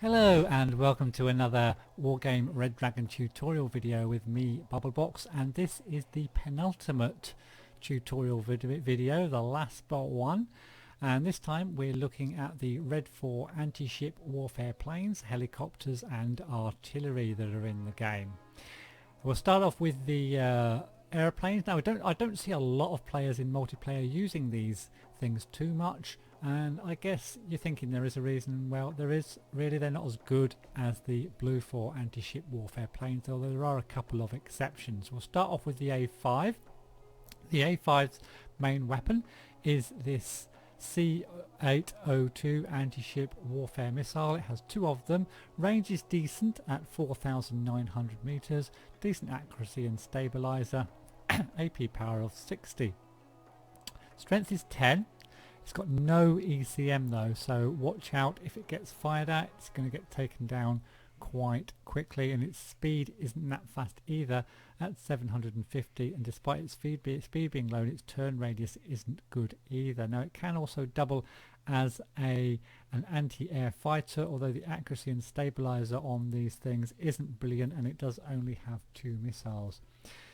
Hello and welcome to another Wargame Red Dragon tutorial video with me, Bubblebox, and this is the penultimate tutorial video, the last but one, and this time we're looking at the Redfor anti-ship warfare planes, helicopters and artillery that are in the game. We'll start off with the airplanes. Now I don't see a lot of players in multiplayer using these things too much, and I guess you're thinking there is a reason. Well, there is. Really, they're not as good as the Blufor anti-ship warfare planes, although there are a couple of exceptions. We'll start off with the A5. The A5's main weapon is this C802 anti-ship warfare missile. It has two of them. Range is decent at 4,900 meters, decent accuracy and stabilizer, AP power of 60. Strength is 10. It's got no ECM though, so watch out if it gets fired at. It's going to get taken down quite quickly, and its speed isn't that fast either at 750, and despite its speed being low, its turn radius isn't good either. Now it can also double as an anti-air fighter, although the accuracy and stabilizer on these things isn't brilliant, and it does only have two missiles.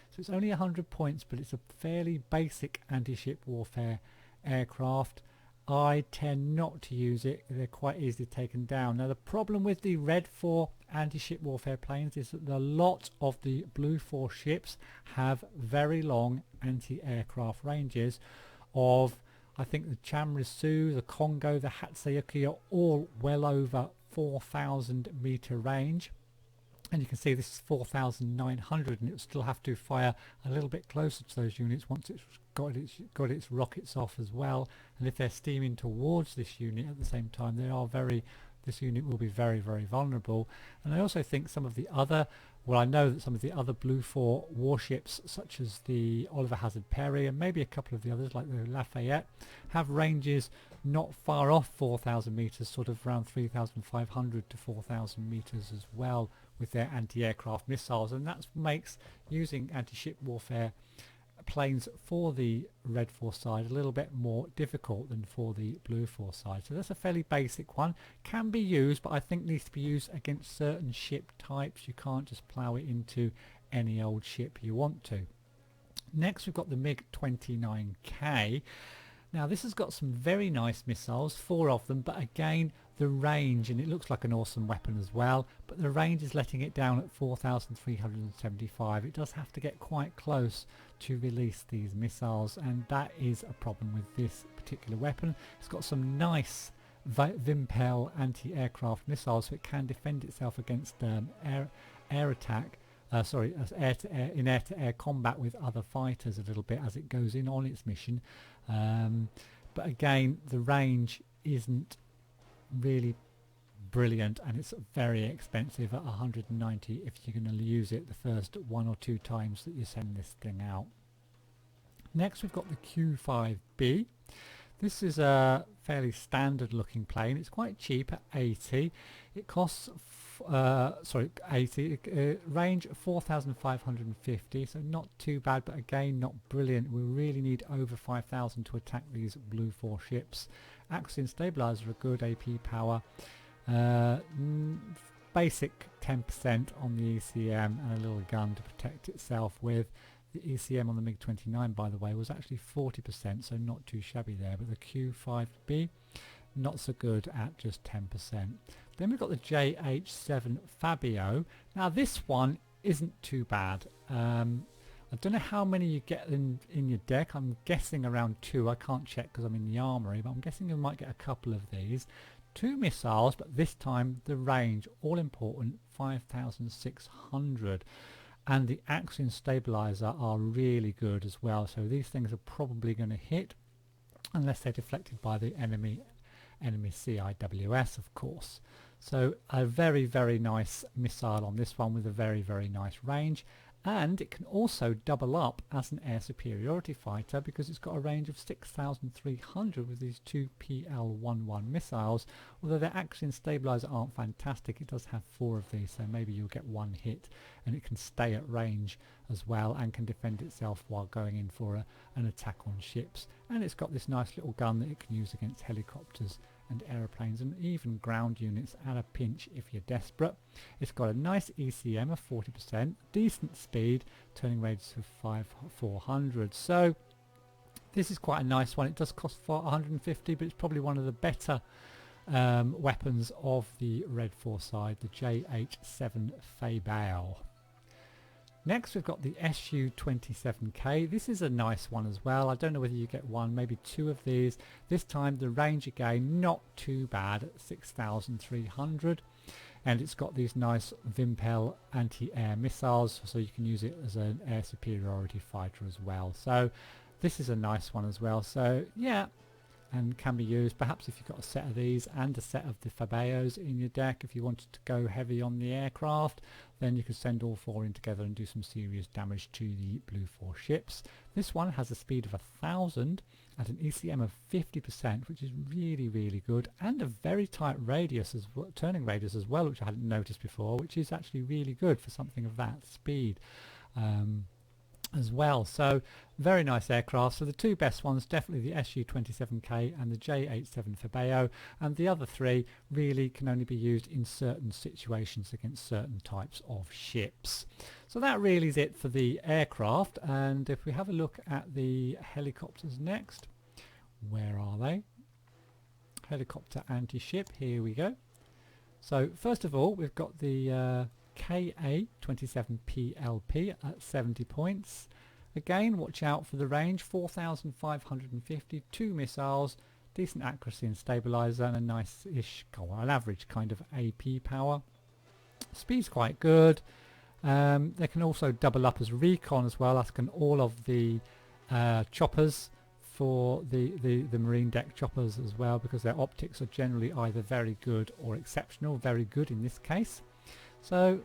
So it's only 100 points, but it's a fairly basic anti-ship warfare aircraft. I tend not to use it. They're quite easily taken down. Now the problem with the Redfor anti-ship warfare planes is that a lot of the Blufor ships have very long anti-aircraft ranges of, I think the Chamrisu, the Congo, the Hatsuyuki are all well over 4,000 meter range. And you can see this is 4,900, and it will still have to fire a little bit closer to those units once it's got its rockets off as well. And if they're steaming towards this unit at the same time, this unit will be very, very vulnerable. And I also think some of the other, well, I know that some of the other Blufor warships, such as the Oliver Hazard Perry and maybe a couple of the others like the Lafayette, have ranges not far off 4,000 meters, sort of around 3,500 to 4,000 meters as well, with their anti-aircraft missiles, and that makes using anti-ship warfare planes for the Redfor side a little bit more difficult than for the Blufor side. So that's a fairly basic one. Can be used, but I think needs to be used against certain ship types. You can't just plow it into any old ship you want to. Next we've got the MiG-29K. Now this has got some very nice missiles, 4 of them, but again the range, and it looks like an awesome weapon as well, but the range is letting it down at 4,375. It does have to get quite close to release these missiles, and that is a problem with this particular weapon. It's got some nice Vimpel anti-aircraft missiles, so it can defend itself against air attack. In air-to-air combat with other fighters a little bit as it goes in on its mission. But again, the range isn't really brilliant, and it's very expensive at 190 if you're going to use it the first 1 or 2 times that you send this thing out. Next we've got the Q5B. This is a fairly standard looking plane. It's quite cheap at 80. It costs range 4,550, so not too bad, but again not brilliant. We really need over 5,000 to attack these Blufor ships. Accuracy and stabilizer are good, AP power, basic 10% on the ECM, and a little gun to protect itself with. The ECM on the MiG-29, by the way, was actually 40%, so not too shabby there, but the Q5B not so good at just 10%. Then we've got the JH7 Fabio. Now this one isn't too bad. I don't know how many you get in your deck. I'm guessing around 2. I can't check because I'm in the armory, but I'm guessing you might get a couple of these. 2 missiles, but this time the range, all important, 5,600. And the accuracy and stabilizer are really good as well, so these things are probably going to hit unless they're deflected by the enemy CIWS, of course. So a very, very nice missile on this one with a very, very nice range, and it can also double up as an air superiority fighter because it's got a range of 6,300 with these 2 PL-11 missiles. Although their accuracy and stabilizer aren't fantastic, it does have 4 of these, so maybe you'll get 1 hit, and it can stay at range as well and can defend itself while going in for an attack on ships. And it's got this nice little gun that it can use against helicopters and aeroplanes and even ground units at a pinch if you're desperate. It's got a nice ECM of 40%, decent speed, turning radius of 400. So this is quite a nice one. It does cost 150, but it's probably one of the better weapons of the Redfor side, the JH7 Fabio. Next we've got the SU-27K. This is a nice one as well. I don't know whether you get one, maybe two of these. This time the range again not too bad at 6,300, and it's got these nice Vimpel anti-air missiles, so you can use it as an air superiority fighter as well. So this is a nice one as well. So yeah, and can be used perhaps if you've got a set of these and a set of the Fabios in your deck. If you wanted to go heavy on the aircraft, then you could send all four in together and do some serious damage to the Blufor ships. This one has a speed of 1,000 at an ECM of 50%, which is really good, and a very tight radius as well, turning radius as well, which I hadn't noticed before, which is actually really good for something of that speed as well. So very nice aircraft. So the two best ones definitely the SU-27K and the JH7 Fabio, and the other three really can only be used in certain situations against certain types of ships. So that really is it for the aircraft. And if we have a look at the helicopters next, where are they? Helicopter anti-ship, here we go. So first of all we've got the KA-27 PLP at 70 points. Again, watch out for the range, 4,550, 2 missiles, decent accuracy and stabilizer, and a nice-ish, an average kind of AP power. Speed's quite good. They can also double up as recon as well, as can all of the choppers for the marine deck choppers as well, because their optics are generally either very good or exceptional, very good in this case. So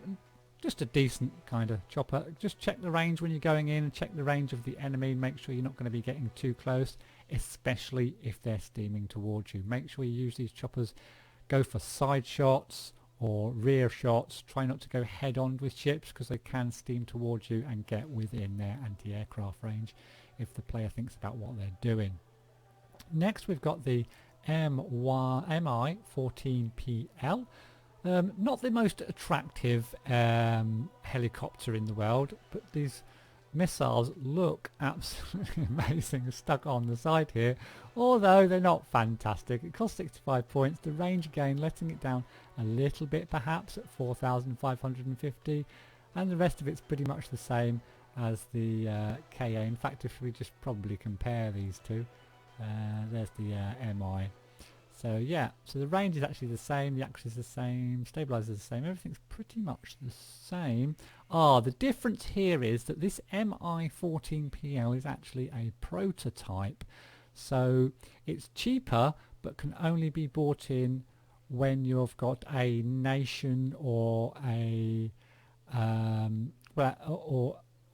just a decent kind of chopper. Just check the range when you're going in, and check the range of the enemy. Make sure you're not going to be getting too close, especially if they're steaming towards you. Make sure you use these choppers. Go for side shots or rear shots. Try not to go head on with ships, because they can steam towards you and get within their anti-aircraft range if the player thinks about what they're doing. Next we've got the Mi14 PL. Not the most attractive helicopter in the world, but these missiles look absolutely amazing stuck on the side here, although they're not fantastic. It costs 65 points. The range again letting it down a little bit perhaps at 4,550, and the rest of it's pretty much the same as the KA. In fact, if we just probably compare these two, there's the MI. So yeah, so the range is actually the same, the accuracy is the same, stabilizer is the same, everything's pretty much the same. The difference here is that this Mi14 PL is actually a prototype, so it's cheaper but can only be bought in when you've got a nation or a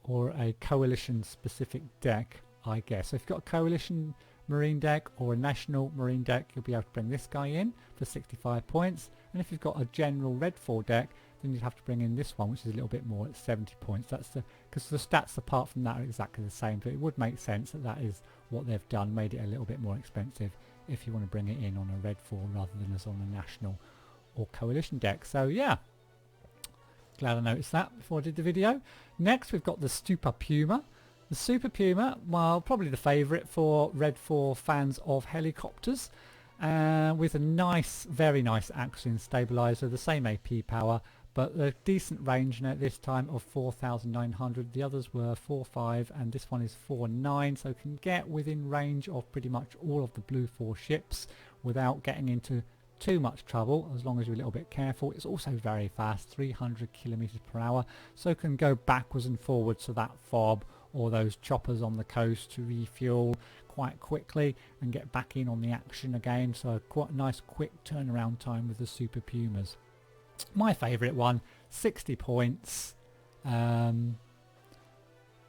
or a coalition specific deck, I guess. So if you've got a coalition marine deck or a national marine deck, you'll be able to bring this guy in for 65 points, and if you've got a general Redfor deck, then you'd have to bring in this one, which is a little bit more at 70 points. That's because the stats apart from that are exactly the same, but it would make sense that that is what they've done, made it a little bit more expensive if you want to bring it in on a Redfor rather than as on a national or coalition deck. So yeah, glad I noticed that before I did the video. Next we've got the Super Puma. The Super Puma, well, probably the favourite for Redfor fans of helicopters, with a nice, very nice accuracy and stabiliser, the same AP power, but a decent range now this time of 4,900. The others were 4.5 and this one is 4.9, so can get within range of pretty much all of the Blufor ships without getting into too much trouble, as long as you're a little bit careful. It's also very fast, 300 kilometers per hour, so can go backwards and forwards to that fob or those choppers on the coast to refuel quite quickly and get back in on the action again. So quite a nice quick turnaround time with the Super Pumas. My favourite one, 60 points, 2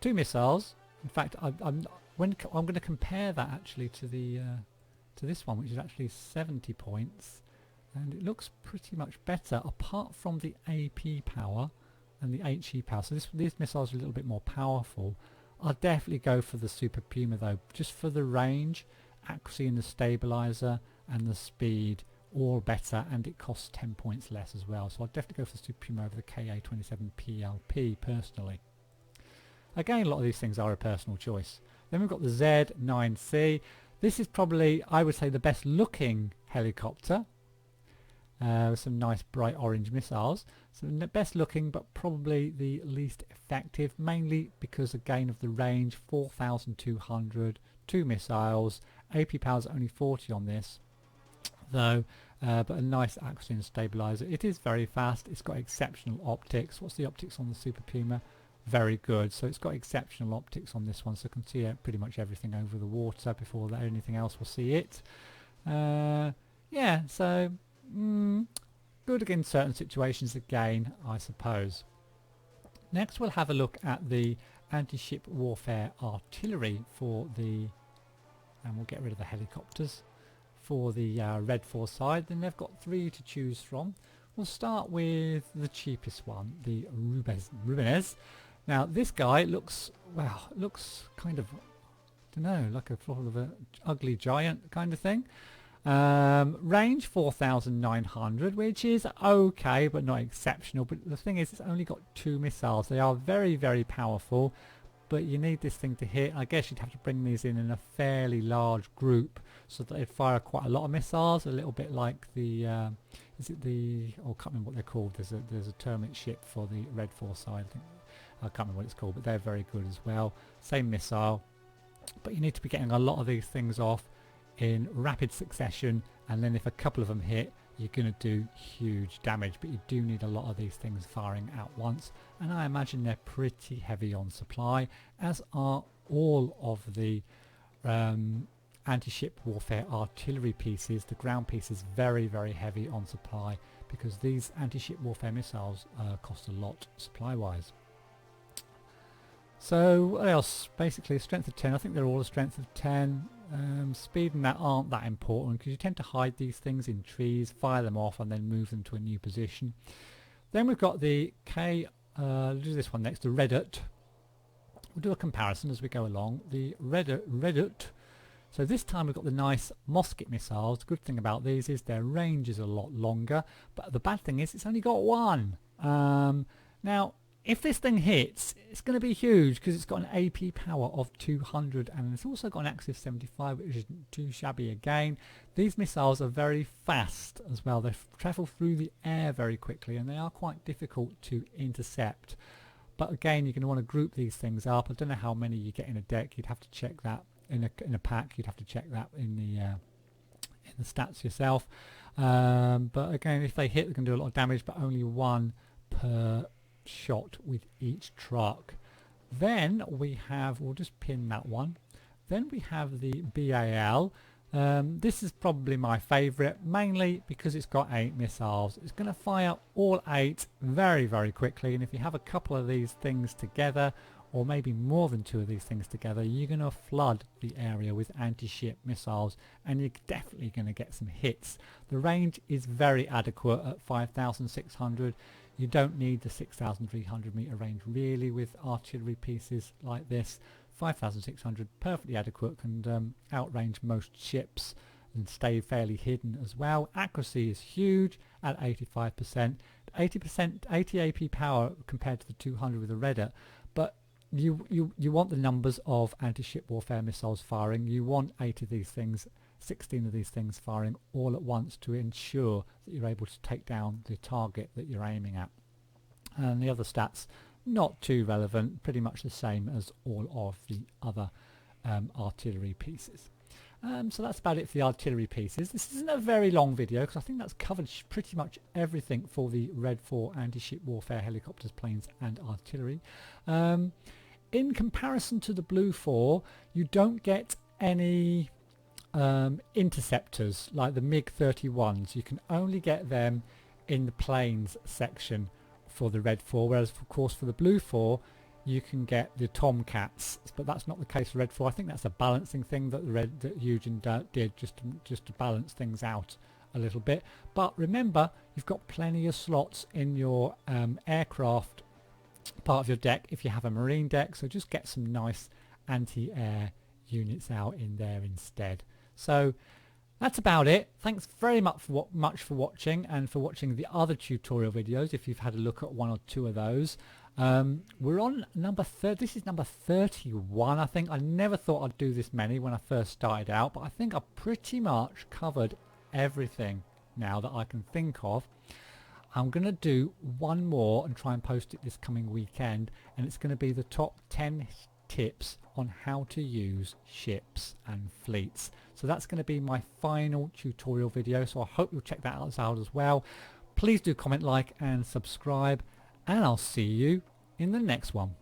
missiles. In fact, I'm going to compare that actually to the to this one, which is actually 70 points, and it looks pretty much better apart from the AP power and the HE power. So these missiles are a little bit more powerful. I'll definitely go for the Super Puma though, just for the range accuracy in the stabilizer and the speed all better, and it costs 10 points less as well. So I'll definitely go for the Super Puma over the JH7 PL personally. Again, a lot of these things are a personal choice. Then we've got the Z9C. This is probably, I would say, the best looking helicopter. With some nice bright orange missiles. So the best looking, but probably the least effective, mainly because again of the range, 4,200, 2 missiles, AP power's only 40 on this, though, but a nice accuracy and stabilizer. It is very fast, it's got exceptional optics. What's the optics on the Super Puma? Very good. So it's got exceptional optics on this one, so you can see pretty much everything over the water before anything else will see it. Yeah, so good in certain situations again, I suppose. Next we'll have a look at the anti-ship warfare artillery for the, and we'll get rid of the helicopters, for the Redfor side. Then they've got 3 to choose from. We'll start with the cheapest one, the Rubenes. Now this guy looks, well, looks kind of, I don't know, like a sort of a ugly giant kind of thing. Range 4,900, which is okay but not exceptional. But the thing is, it's only got 2 missiles. They are very, very powerful, but you need this thing to hit. I guess you'd have to bring these in a fairly large group so that they'd fire quite a lot of missiles, a little bit like the is it the, oh, I can't remember what they're called. There's a anit-ship for the Redfor side. I can't remember what it's called, but they're very good as well. Same missile, but you need to be getting a lot of these things off in rapid succession, and then if a couple of them hit, you're going to do huge damage. But you do need a lot of these things firing at once, and I imagine they're pretty heavy on supply, as are all of the anti-ship warfare artillery pieces. The ground piece is very, very heavy on supply because these anti-ship warfare missiles cost a lot supply wise. So what else? Basically a strength of 10. I think they're all a strength of 10. Speed and that aren't that important because you tend to hide these things in trees, fire them off and then move them to a new position. Then we've got the we'll do this one next, the Redut. We'll do a comparison as we go along. The Redut. So this time we've got the nice musket missiles. The good thing about these is their range is a lot longer, but the bad thing is it's only got 1. Now if this thing hits, it's going to be huge because it's got an AP power of 200 and it's also got an accuracy of 75, which isn't too shabby again. These missiles are very fast as well. They travel through the air very quickly and they are quite difficult to intercept. But again, you're going to want to group these things up. I don't know how many you get in a deck. You'd have to check that in a pack. You'd have to check that in the stats yourself. But again, if they hit, they can do a lot of damage, but only 1 per shot with each truck. Then we have, we'll just pin that one. Then we have the BEAL. This is probably my favourite, mainly because it's got 8 missiles. It's going to fire all 8 very, very quickly, and if you have a couple of these things together, or maybe more than 2 of these things together, you're going to flood the area with anti-ship missiles, and you're definitely going to get some hits. The range is very adequate at 5,600. You don't need the 6,300 meter range really with artillery pieces like this. 5,600 perfectly adequate, can outrange most ships and stay fairly hidden as well. Accuracy is huge at 85%. 80 AP power compared to the 200 with the Redder, but you want the numbers of anti-ship warfare missiles firing. You want 8 of these things, 16 of these things firing all at once to ensure that you're able to take down the target that you're aiming at. And the other stats, not too relevant, pretty much the same as all of the other artillery pieces. So that's about it for the artillery pieces. This isn't a very long video because I think that's covered pretty much everything for the Redfor anti-ship warfare helicopters, planes and artillery. In comparison to the Blufor, you don't get any interceptors like the MiG-31s. You can only get them in the planes section for the Redfor, whereas of course for the Blufor you can get the Tomcats, but that's not the case for Redfor. I think that's a balancing thing that Eugen did just to balance things out a little bit. But remember, you've got plenty of slots in your aircraft part of your deck if you have a marine deck, so just get some nice anti-air units out in there instead. So that's about it. Thanks very much for watching, and for watching the other tutorial videos if you've had a look at one or two of those. We're on number this is number 31, I think. I never thought I'd do this many when I first started out, but I think I've pretty much covered everything now that I can think of. I'm going to do one more and try and post it this coming weekend, and it's going to be the top 10 tips on how to use ships and fleets. So that's going to be my final tutorial video, so I hope you'll check that out as well. Please do comment, like and subscribe, and I'll see you in the next one.